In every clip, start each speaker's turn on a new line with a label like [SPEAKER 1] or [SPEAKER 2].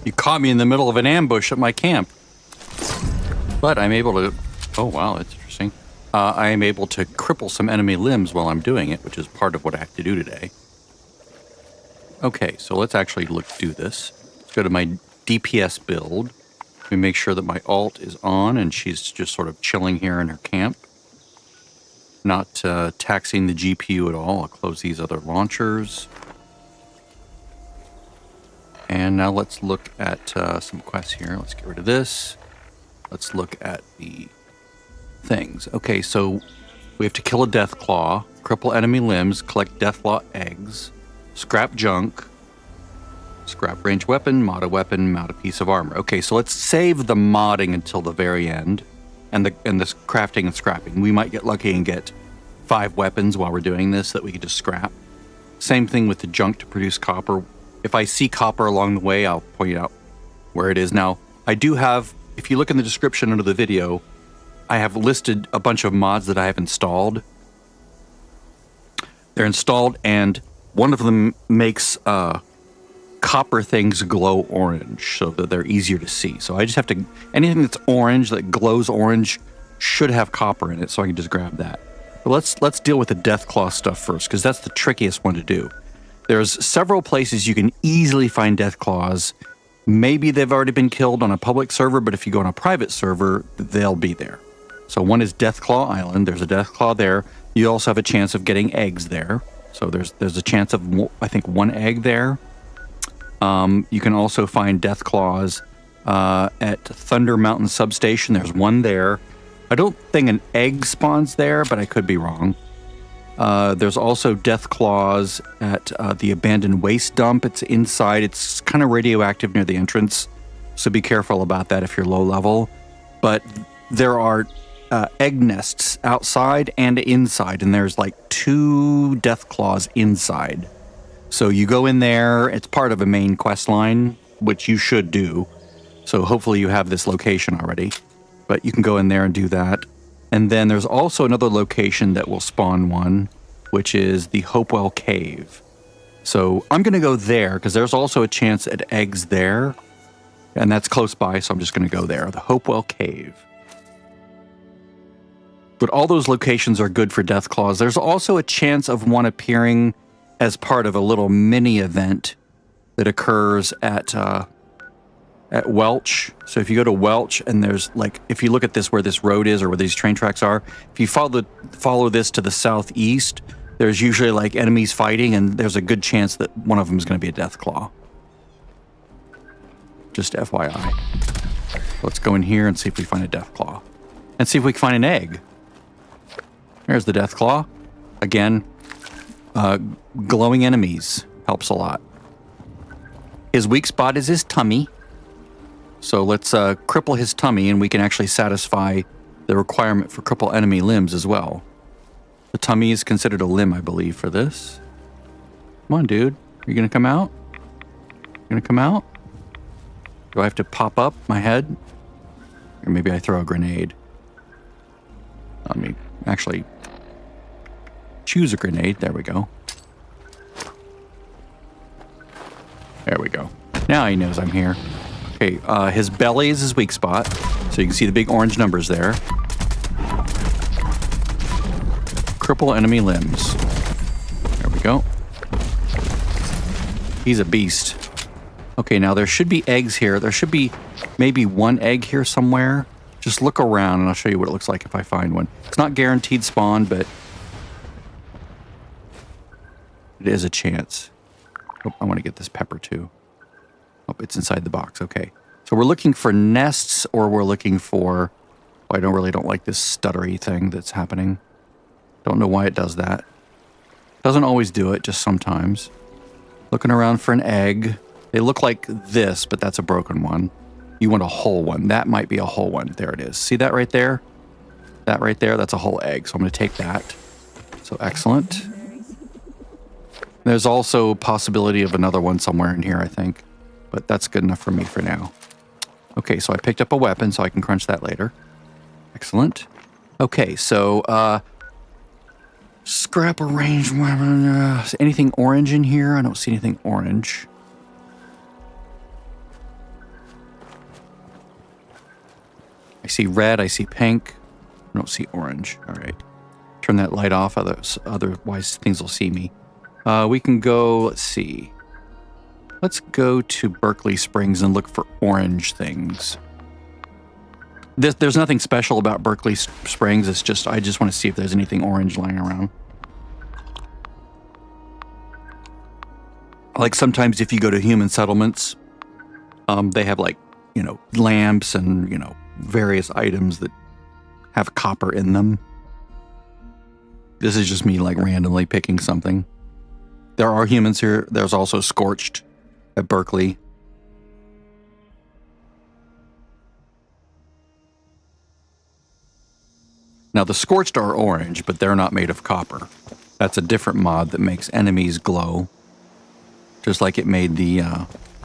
[SPEAKER 1] You caught me in the middle of an ambush at my camp. But I'm able to... Oh, wow, that's interesting. I am able to cripple some enemy limbs while I'm doing it, which is part of what I have to do today. Okay, so let's actually do this. Let's go to my DPS build. Let me make sure that my alt is on and she's just sort of chilling here in her camp. Not taxing the GPU at all. I'll close these other launchers. And now let's look at some quests here. Let's get rid of this. Let's look at the things. Okay, so we have to kill a Deathclaw, cripple enemy limbs, collect Deathclaw eggs, scrap junk, scrap range weapon, mod a weapon, mount a piece of armor. Okay, so let's save the modding until the very end, and the crafting and scrapping. We might get lucky and get 5 weapons while we're doing this that we could just scrap. Same thing with the junk to produce copper. If I see copper along the way, I'll point out where it is. Now, I do have, if you look in the description under the video, I have listed a bunch of mods that I have installed. They're installed, and one of them makes copper things glow orange so that they're easier to see. So I just have to, anything that's orange, that glows orange, should have copper in it, so I can just grab that. But let's deal with the Deathclaw stuff first, because that's the trickiest one to do. There's several places you can easily find Deathclaws. Maybe they've already been killed on a public server, but if you go on a private server, they'll be there. So one is Deathclaw Island. There's a Deathclaw there. You also have a chance of getting eggs there. So there's a chance of, I think, 1 egg there. You can also find Deathclaws at Thunder Mountain Substation. There's 1 there. I don't think an egg spawns there, but I could be wrong. There's also Deathclaws at the Abandoned Waste Dump. It's inside. It's kind of radioactive near the entrance, so be careful about that if you're low level. But there are egg nests outside and inside, and there's like 2 Deathclaws inside. So you go in there. It's part of a main quest line, which you should do. So hopefully you have this location already. But you can go in there and do that. And then there's also another location that will spawn 1, which is the Hopewell Cave. So I'm going to go there because there's also a chance at eggs there. And that's close by, so I'm just going to go there. The Hopewell Cave. But all those locations are good for Deathclaws. There's also a chance of one appearing as part of a little mini event that occurs at Welch. So if you go to Welch and there's like, if you look at this where this road is or where these train tracks are, if you follow this to the southeast, there's usually like enemies fighting, and there's a good chance that one of them is going to be a Deathclaw. Just FYI. Let's go in here and see if we find a Deathclaw. And see if we can find an egg. There's the Deathclaw. Again, glowing enemies helps a lot. His weak spot is his tummy. So let's cripple his tummy, and we can actually satisfy the requirement for cripple enemy limbs as well. The tummy is considered a limb, I believe, for this. Come on, dude. Are you going to come out? You going to come out? Do I have to pop up my head? Or maybe I throw a grenade. Let me actually choose a grenade. There we go. There we go. Now he knows I'm here. Okay, his belly is his weak spot. So you can see the big orange numbers there. Cripple enemy limbs. There we go. He's a beast. Okay, now there should be eggs here. There should be maybe 1 egg here somewhere. Just look around and I'll show you what it looks like if I find one. It's not guaranteed spawn, but it is a chance. Oh, I want to get this pepper too. Oh, it's inside the box. Okay. So we're looking for nests, or we're looking for... Oh, I don't like this stuttery thing that's happening. Don't know why it does that. Doesn't always do it, just sometimes. Looking around for an egg. They look like this, but that's a broken one. You want a whole one. That might be a whole one. There it is. See that right there? That right there, that's a whole egg. So I'm going to take that. So excellent. There's also a possibility of another one somewhere in here, I think. But that's good enough for me for now. Okay, so I picked up a weapon, so I can crunch that later. Excellent. Okay, so scrap a range weapon. Is anything orange in here? I don't see anything orange. see red, I see pink. I don't see orange. All right. Turn that light off, otherwise things will see me. We can go, let's see. Let's go to Berkeley Springs and look for orange things. There's nothing special about Berkeley Springs. It's just, I just want to see if there's anything orange lying around. Like sometimes if you go to human settlements, they have like, you know, lamps and, you know, various items that have copper in them. This is just me like randomly picking something. There are humans here. There's also Scorched at Berkeley. Now the Scorched are orange, but they're not made of copper. That's a different mod that makes enemies glow, just like it made the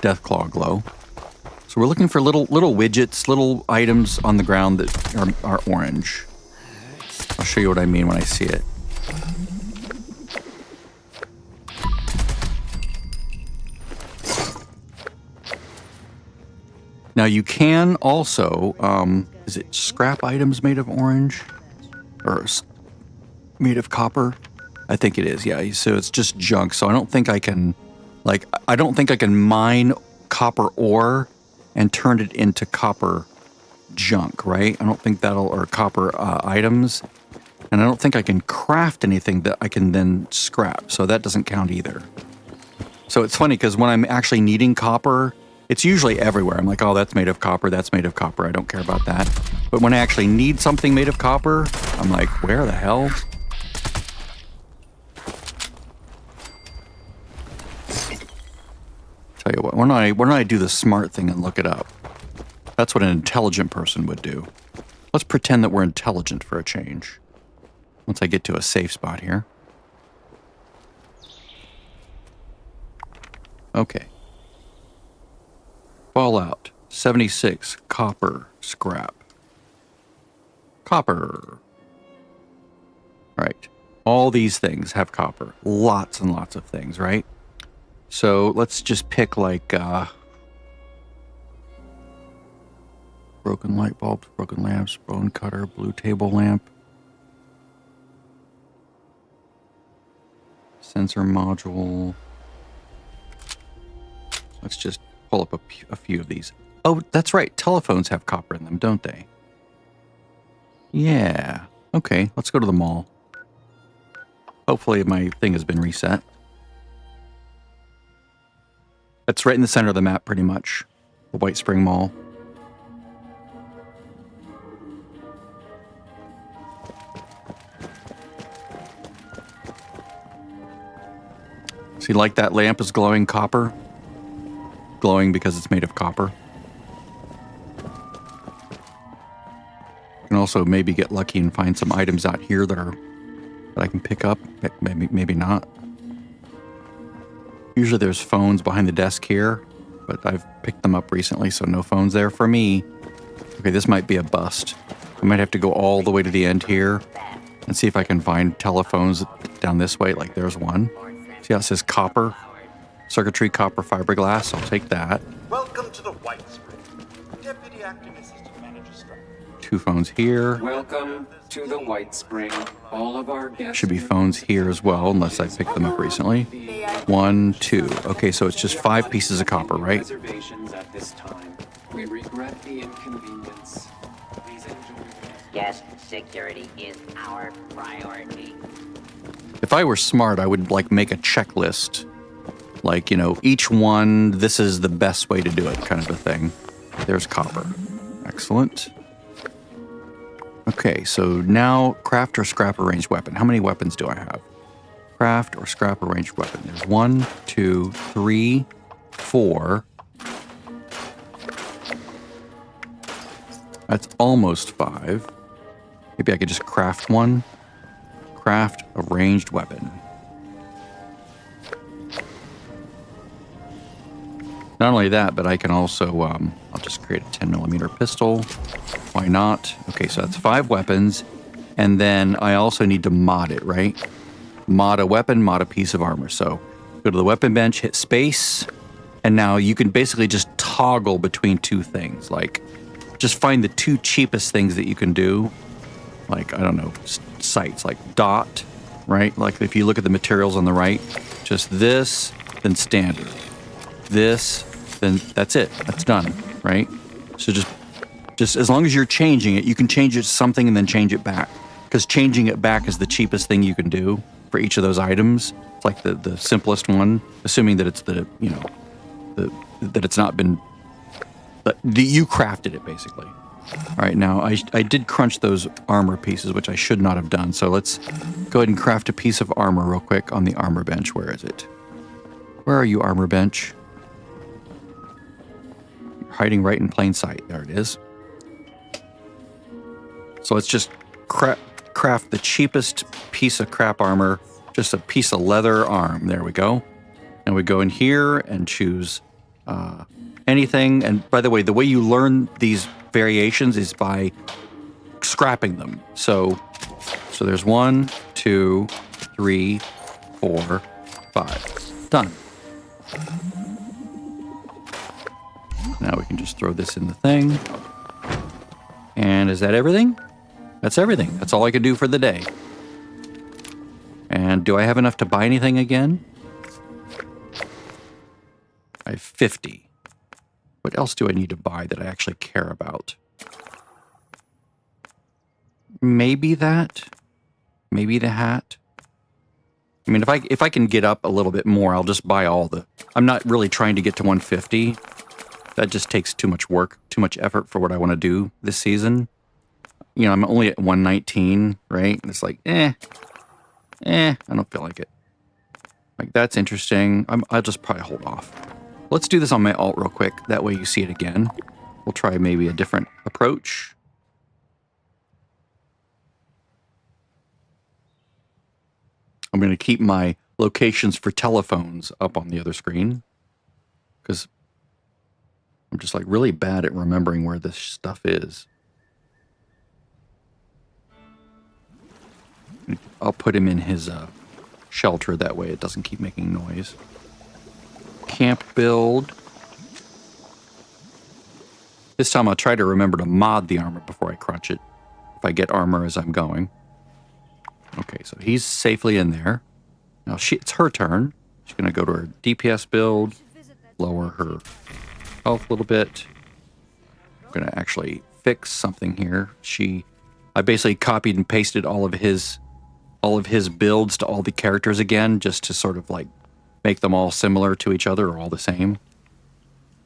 [SPEAKER 1] Deathclaw glow. So we're looking for little widgets, little items on the ground that are orange. I'll show you what I mean when I see it. Now you can also, is it scrap items made of orange? Or made of copper? I think it is, yeah. So it's just junk. So I don't think I can, like, I don't think I can mine copper ore and turn it into copper junk, right? I don't think that'll, or copper items. And I don't think I can craft anything that I can then scrap. So that doesn't count either. So it's funny because when I'm actually needing copper, it's usually everywhere. I'm like, oh, that's made of copper. That's made of copper. I don't care about that. But when I actually need something made of copper, I'm like, where the hell? Tell you what, why don't I do the smart thing and look it up? That's what an intelligent person would do. Let's pretend that we're intelligent for a change. Once I get to a safe spot here. Okay. Fallout 76 copper scrap. Copper. Right. All these things have copper. Lots and lots of things, right? So let's just pick like broken light bulbs, broken lamps, bone cutter, blue table lamp, sensor module. Let's just pull up a few of these. Oh, that's right. Telephones have copper in them, don't they? Yeah. Okay, let's go to the mall. Hopefully my thing has been reset. It's right in the center of the map, pretty much. The White Spring Mall. See, like that lamp is glowing copper? Glowing because it's made of copper. You can also maybe get lucky and find some items out here that I can pick up. Maybe not. Usually there's phones behind the desk here, but I've picked them up recently, so no phones there for me. Okay, this might be a bust. I might have to go all the way to the end here and see if I can find telephones down this way. Like there's one. See how it says copper? Circuitry, copper, fiberglass. I'll take that.
[SPEAKER 2] Welcome to the White Spring. Deputy Acting Assistant Manager Strike.
[SPEAKER 1] Two phones here.
[SPEAKER 3] Welcome to the White Spring. All of our guests
[SPEAKER 1] Should be phones here as well, unless I picked them up recently. 1, 2. Okay, so it's just 5 pieces of copper, right?
[SPEAKER 3] reservations at this time. We regret the inconvenience. Please enjoy.
[SPEAKER 4] Guest security is our priority.
[SPEAKER 1] If I were smart, I would like make a checklist. Like, you know, each one, this is the best way to do it, kind of a thing. There's copper. Excellent. Okay, so now craft or scrap a ranged weapon. How many weapons do I have? Craft or scrap a ranged weapon. There's 1, 2, 3, 4. That's almost 5. Maybe I could just craft one. Craft a ranged weapon. Not only that, but I can also, I'll just create a 10mm pistol. Why not? Okay, so that's 5 weapons. And then I also need to mod it, right? Mod a weapon, mod a piece of armor. So go to the weapon bench, hit space, and now you can basically just toggle between 2 things, like just find the two cheapest things that you can do. Like, I don't know, sights, like dot, right? Like if you look at the materials on the right, just this, then standard. This, then that's it. That's done, right? So just as long as you're changing it, you can change it to something and then change it back. Because changing it back is the cheapest thing you can do for each of those items. It's like the simplest one, assuming that it's that it's not been, that you crafted it basically. All right, now I did crunch those armor pieces, which I should not have done. So let's go ahead and craft a piece of armor real quick on the armor bench. Where is it? Where are you, armor bench? You're hiding right in plain sight. There it is. So let's just craft the cheapest piece of crap armor, just a piece of leather arm. There we go. And we go in here and choose anything. And by the way you learn these variations is by scrapping them. So there's 1, 2, 3, 4, 5. Done. Now we can just throw this in the thing. And is that everything? That's everything. That's all I can do for the day. And do I have enough to buy anything again? I have 50. What else do I need to buy that I actually care about? Maybe that. Maybe the hat. I mean, if I can get up a little bit more, I'll just buy all the... I'm not really trying to get to 150. That just takes too much work, too much effort for what I want to do this season. You know, I'm only at 119, right? And it's like, I don't feel like it. Like, that's interesting. I'll just probably hold off. Let's do this on my alt real quick. That way you see it again. We'll try maybe a different approach. I'm going to keep my locations for telephones up on the other screen, because I'm just like really bad at remembering where this stuff is. I'll put him in his shelter, that way it doesn't keep making noise. Camp build. This time I'll try to remember to mod the armor before I crunch it, if I get armor as I'm going. Okay, so he's safely in there. Now it's her turn. She's going to go to her DPS build, lower her health a little bit. I'm going to actually fix something here. I basically copied and pasted all of his builds to all the characters again, just to sort of like make them all similar to each other or all the same.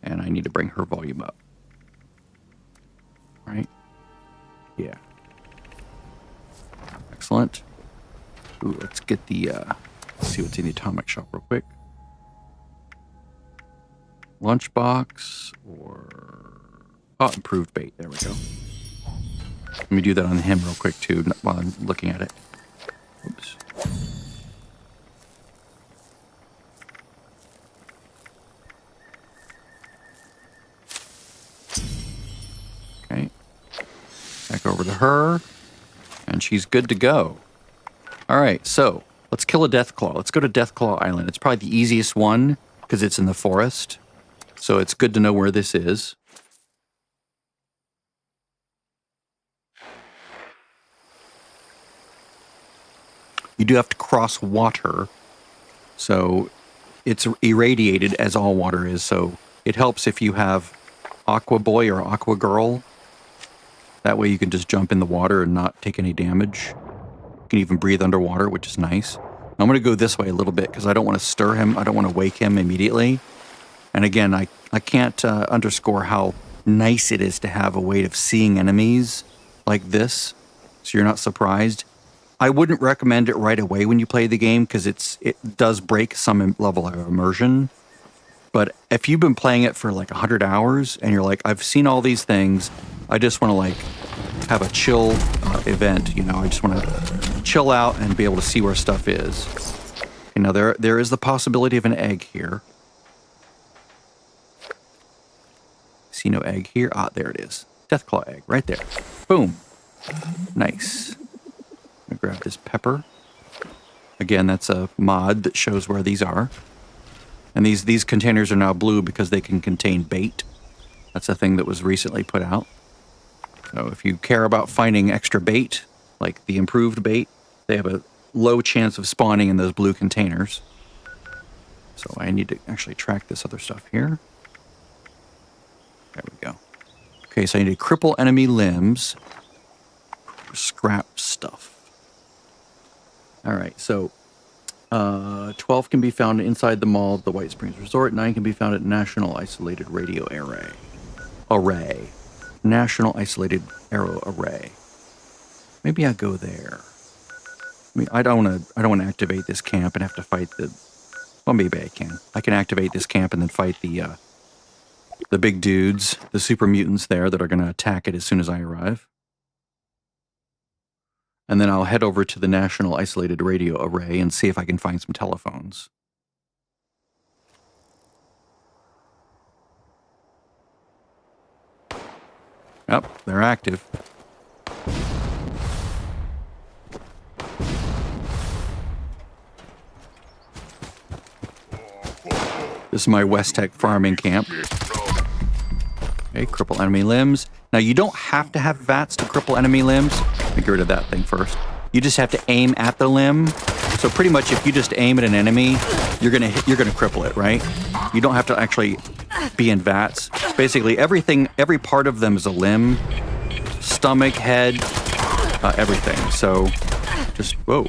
[SPEAKER 1] And I need to bring her volume up. Right? Yeah. Excellent. Ooh, let's get the, let's see what's in the atomic shop real quick. Lunchbox or, improved bait. There we go. Let me do that on him real quick too, while I'm looking at it. Oops. Okay. Back over to her. And she's good to go. All right, so let's kill a Deathclaw. Let's go to Deathclaw Island. It's probably the easiest one because it's in the forest. So it's good to know where this is. You do have to cross water. So it's irradiated as all water is. So it helps if you have Aqua Boy or Aqua Girl. That way you can just jump in the water and not take any damage. You can even breathe underwater, which is nice. I'm going to go this way a little bit because I don't want to stir him. I don't want to wake him immediately. And again, I can't underscore how nice it is to have a way of seeing enemies like this, so you're not surprised. I wouldn't recommend it right away when you play the game because it does break some level of immersion. But if you've been playing it for like 100 hours and you're like, I've seen all these things, I just want to like have a chill event, you know, I just want to chill out and be able to see where stuff is. Okay, now there is the possibility of an egg here. See no egg here? Ah, there it is. Deathclaw egg right there. Boom. Nice. I'm gonna grab this pepper. Again, that's a mod that shows where these are. And these containers are now blue because they can contain bait. That's a thing that was recently put out. So if you care about finding extra bait, like the improved bait, they have a low chance of spawning in those blue containers. So I need to actually track this other stuff here. There we go. Okay, so I need to cripple enemy limbs. Scrap stuff. All right, so 12 can be found inside the mall of the White Springs Resort. 9 can be found at National Isolated Radio Array. National Isolated Arrow Array. Maybe I go there. I mean, I don't want to activate this camp and have to fight the. Well, maybe I can. I can activate this camp and then fight the big dudes, the super mutants there that are going to attack it as soon as I arrive. And then I'll head over to the National Isolated Radio Array and see if I can find some telephones. Yep, they're active. This is my West Tech farming camp. Okay, cripple enemy limbs. Now, you don't have to have VATS to cripple enemy limbs. Let me get rid of that thing first. You just have to aim at the limb. So pretty much if you just aim at an enemy, you're gonna cripple it, right? You don't have to actually be in VATS. Basically, every part of them is a limb. Stomach, head, everything. So just, whoa.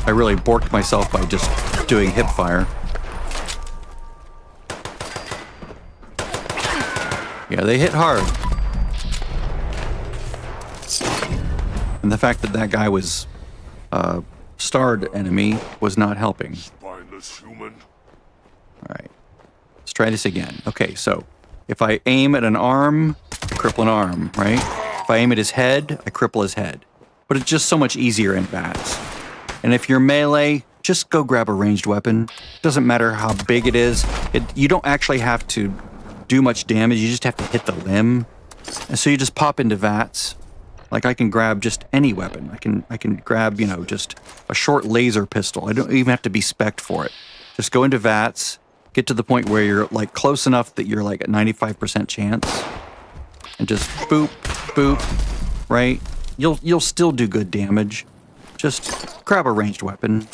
[SPEAKER 1] I really borked myself by just doing hip fire. Yeah, they hit hard. And the fact that that guy was starred enemy was not helping.
[SPEAKER 5] Spineless human.
[SPEAKER 1] All right, let's try this again. Okay, so if I aim at an arm, I cripple an arm, right? If I aim at his head, I cripple his head. But it's just so much easier in VATS. And if you're melee, just go grab a ranged weapon. Doesn't matter how big it is. You don't actually have to do much damage. You just have to hit the limb. And so you just pop into VATS. Like I can grab just any weapon. I can grab, you know, just a short laser pistol. I don't even have to be spec'd for it. Just go into VATS, get to the point where you're like close enough that you're like at 95% chance. And just boop, boop, right? You'll still do good damage. Just grab a ranged weapon,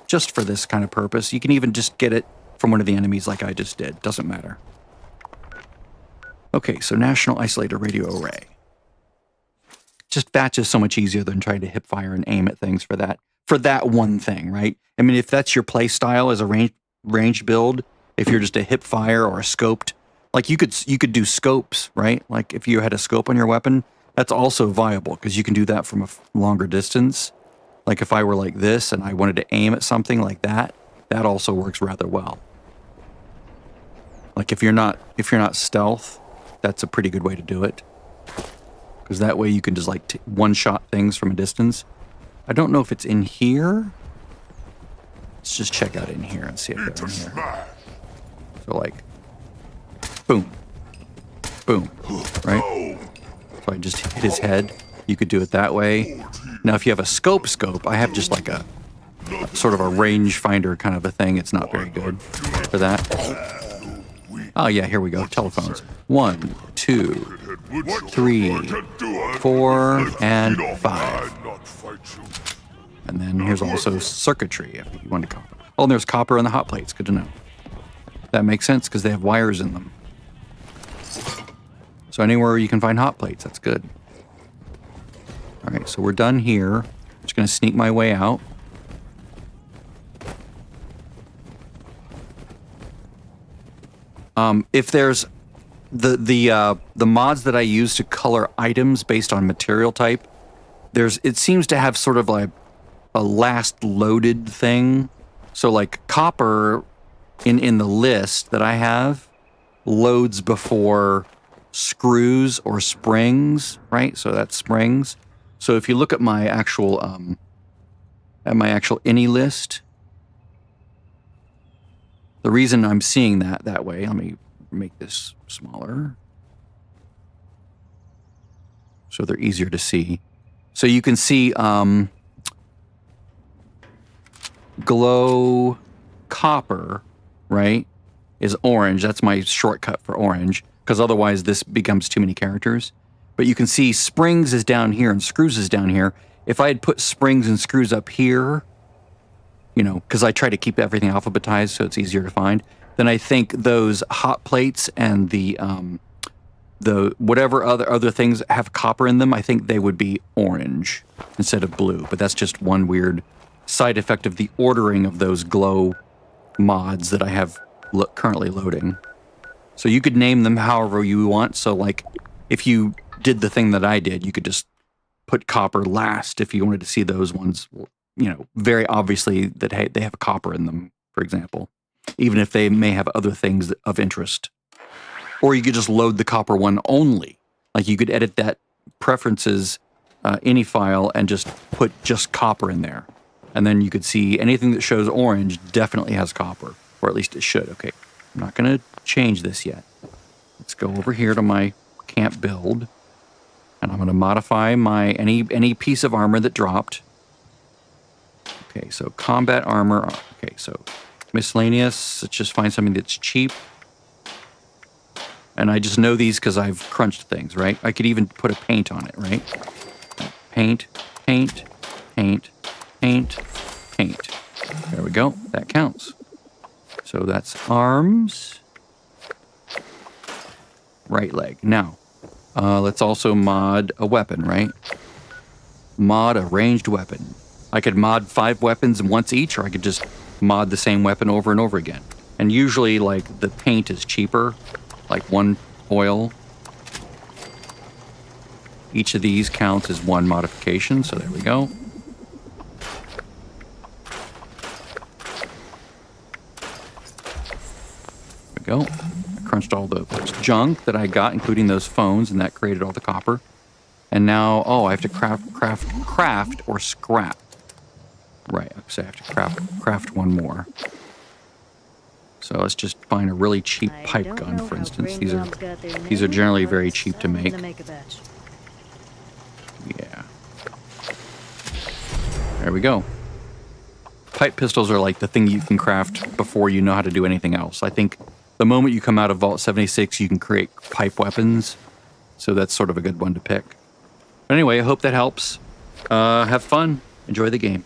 [SPEAKER 1] just for this kind of purpose. You can even just get it from one of the enemies like I just did. Doesn't matter. Okay, so National Isolated Radio Array. Just VATS is so much easier than trying to hip fire and aim at things for that one thing, right? I mean, if that's your play style as a ranged build, if you're just a hip fire or a scoped, like you could do scopes, right? Like if you had a scope on your weapon, that's also viable because you can do that from a longer distance. Like if I were like this and I wanted to aim at something like that, that also works rather well. Like if you're not stealth, that's a pretty good way to do it. Because that way you can just like one-shot things from a distance. I don't know if it's in here. Let's just check out in here and see if they're in here. So like, boom, boom, right? So I just hit his head. You could do it that way. Now, if you have a scope, I have just like a sort of a range finder kind of a thing. It's not very good for that. Oh yeah, here we go. Telephones. 1, 2, 3, 4, and 5. And then here's also circuitry, if you want to call it. Oh, and there's copper in the hot plates. Good to know. That makes sense because they have wires in them. So anywhere you can find hot plates, that's good. All right, so we're done here. I'm just going to sneak my way out. If there's the mods that I use to color items based on material type, it seems to have sort of like a last loaded thing. So like copper in the list that I have loads before screws or springs, right? So that's springs. So if you look at my actual any list, the reason I'm seeing that way, let me make this smaller so they're easier to see. So you can see glow copper, right, is orange. That's my shortcut for orange, because otherwise this becomes too many characters. But you can see springs is down here and screws is down here. If I had put springs and screws up here, you know, because I try to keep everything alphabetized so it's easier to find, then I think those hot plates and the whatever other things have copper in them, I think they would be orange instead of blue. But that's just one weird side effect of the ordering of those glow mods that I have currently loading. So you could name them however you want. So like if you did the thing that I did, you could just put copper last if you wanted to see those ones, you know, very obviously that hey, they have a copper in them, for example, even if they may have other things of interest. Or you could just load the copper one only. Like you could edit that preferences any file and just put just copper in there. And then you could see anything that shows orange definitely has copper, or at least it should. Okay, I'm not going to change this yet. Let's go over here to my camp build, and I'm going to modify my any piece of armor that dropped. Okay, so combat armor. Okay, so miscellaneous. Let's just find something that's cheap. And I just know these because I've crunched things, right? I could even put a paint on it, right? Paint, paint, paint, paint, paint. There we go. That counts. So that's arms. Right leg. Now, let's also mod a weapon, right? Mod a ranged weapon. I could mod 5 weapons once each, or I could just mod the same weapon over and over again. And usually, like, the paint is cheaper. Like 1 oil. Each of these counts as 1 modification, so there we go. There we go. I crunched all the junk that I got, including those phones, and that created all the copper. And now, oh, I have to craft or scrap. Right, so I have to craft 1 more. So let's just find a really cheap pipe gun, for instance. These are generally very cheap to make. Yeah. There we go. Pipe pistols are like the thing you can craft before you know how to do anything else. I think the moment you come out of Vault 76, you can create pipe weapons. So that's sort of a good one to pick. But anyway, I hope that helps. Have fun. Enjoy the game.